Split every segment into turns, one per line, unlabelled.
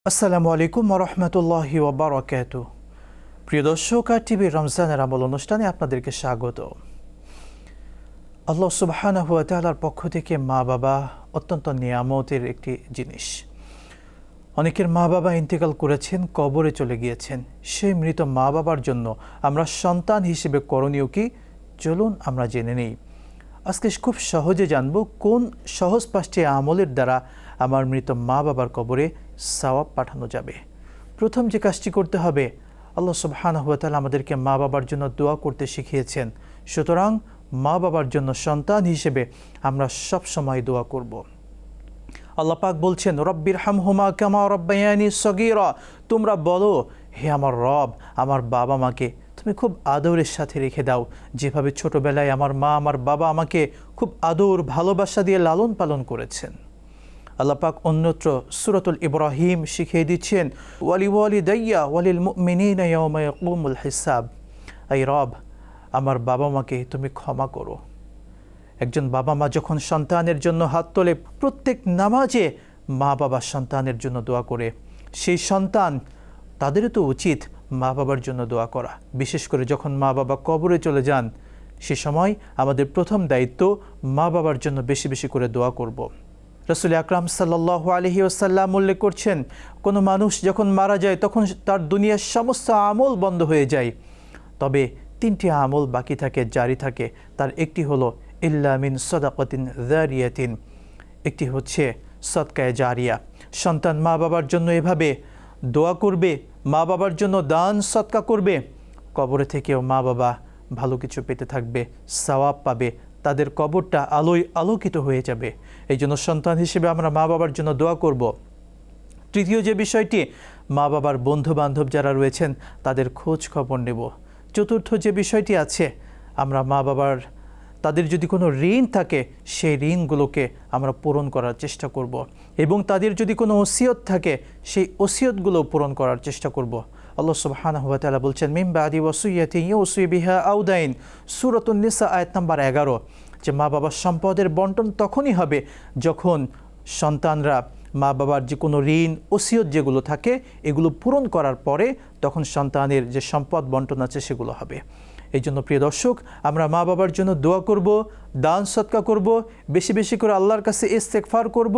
আসসালামু আলাইকুম ওরহমতুল্লাহি ওবারাকাতু। প্রিয় দর্শক, আর টিভি রমজানের আমল অনুষ্ঠানে আপনাদেরকে স্বাগত। আল্লাহ সুবহানাহু ওয়া তাআলার পক্ষ থেকে মা বাবা অত্যন্ত নিয়ামতের একটি জিনিস। অনেকের মা বাবা ইন্তেকাল করেছেন, কবরে চলে গিয়েছেন। সেই মৃত মা বাবার জন্য আমরা সন্তান হিসেবে করণীয় কি, চলুন আমরা জেনে নেই। আজকে খুব সহজে জানব কোন সহজ 5টি আমলের দ্বারা আমার মৃত মা বাবার কবরে সওয়াব পাঠানো যাবে। প্রথম যে কাজটি করতে হবে, আল্লাহ সুবহানাহু ওয়া তাআলা আমাদেরকে মা বাবার জন্য দোয়া করতে শিখিয়েছেন। সুতরাং মা বাবার জন্য সন্তান হিসেবে আমরা সব সময় দোয়া করব। আল্লাহ পাক বলছেন, রব্বিরহামহুমা কামা রাব্বায়ানি সগীরা। তোমরা বলো, হে আমার রব, আমার বাবা মাকে তুমি খুব আদরের সাথে রেখে দাও, যেভাবে ছোটবেলায় আমার মা আমার বাবা আমাকে খুব আদর ভালোবাসা দিয়ে লালন পালন করেছেন। আল্লাহ পাক অন্যত্র সূরাতুল ইব্রাহিম শিখিয়ে দিচ্ছেন, ওয়ালিওয়ালিদাইয়া ওয়ালিল মুমিনিনা ইয়াওমা ইয়াকুমুল হিসাব। এই রব, আমার বাবা মাকে তুমি ক্ষমা করো। একজন বাবা মা যখন সন্তানের জন্য হাত তোলে, প্রত্যেক নামাজে মা বাবা সন্তানের জন্য দোয়া করে। সেই সন্তান, তাদেরও তো উচিত মা বাবার জন্য দোয়া করা। বিশেষ করে যখন মা বাবা কবরে চলে যান, সে সময় আমাদের প্রথম দায়িত্ব মা বাবার জন্য বেশি বেশি করে দোয়া করব। রাসূল আকরাম সাল্লাল্লাহু আলাইহি ওয়াসাল্লাম উল্লেখ করছেন, কোনো মানুষ যখন মারা যায় তখন তার দুনিয়ার সমস্ত আমল বন্ধ হয়ে যায়, তবে 3টি আমল বাকি থাকে, জারি থাকে। তার একটি হলো ইল্লা মিন সাদাকাতিন যারিয়াতিন, একটি হচ্ছে সদকায়ে জারিয়া। সন্তান মা বাবার জন্য এভাবে দোয়া করবে, মা বাবার জন্য দান সদকা করবে, কবরে থেকেও মা বাবা ভালো কিছু পেতে থাকবে, সওয়াব পাবে, তাদের কবরটা আলোয় আলোকিত হয়ে যাবে। এই জন্য সন্তান হিসেবে আমরা মা বাবার জন্য দোয়া করব। তৃতীয় যে বিষয়টি, মা বাবার বন্ধু বান্ধব যারা রয়েছেন তাদের খোঁজ খবর নেব। চতুর্থ যে বিষয়টি আছে, আমরা মা বাবার, তাদের যদি কোনো ঋণ থাকে সেই ঋণগুলোকে আমরা পূরণ করার চেষ্টা করব, এবং তাদের যদি কোনো ওসিয়ত থাকে সেই ওসিয়তগুলো পূরণ করার চেষ্টা করব। আল্লাহ সুবহানাহু ওয়া তাআলা বলছেন, মিন বাদি ওয়াসিয়াতিন ইউসি বিহা আও দাইন, সূরাতুন নিসা আয়াত নাম্বার 11, যে মা বাবার সম্পদের বন্টন তখনই হবে যখন সন্তানরা মা বাবার যে কোনো ঋণ ওসিয়ত যেগুলো থাকে এগুলো পূরণ করার পরে তখন সন্তানের যে সম্পদ বন্টন আছে সেগুলো হবে। এই জন্য প্রিয় দর্শক, আমরা মা বাবার জন্য দোয়া করব, দান সদকা করব, বেশি বেশি করে আল্লাহর কাছে ইস্তেগফার করব,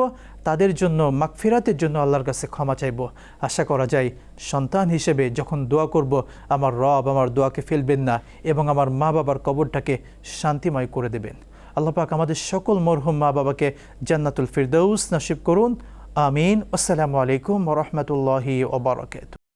তাদের জন্য মাগফিরাতের জন্য আল্লাহর কাছে ক্ষমা চাইব। আশা করা যায় সন্তান হিসেবে যখন দোয়া করব, আমার রব আমার দোয়াকে ফেলবেন না এবং আমার মা বাবার কবরটাকে শান্তিময় করে দেবেন। আল্লাহ পাক আমাদের সকল মরহুম মা বাবাকে জান্নাতুল ফিরদাউস নসিব করুন। আমিন। আসসালামু আলাইকুম ওয়া রাহমাতুল্লাহি ওয়া বারাকাতুহু।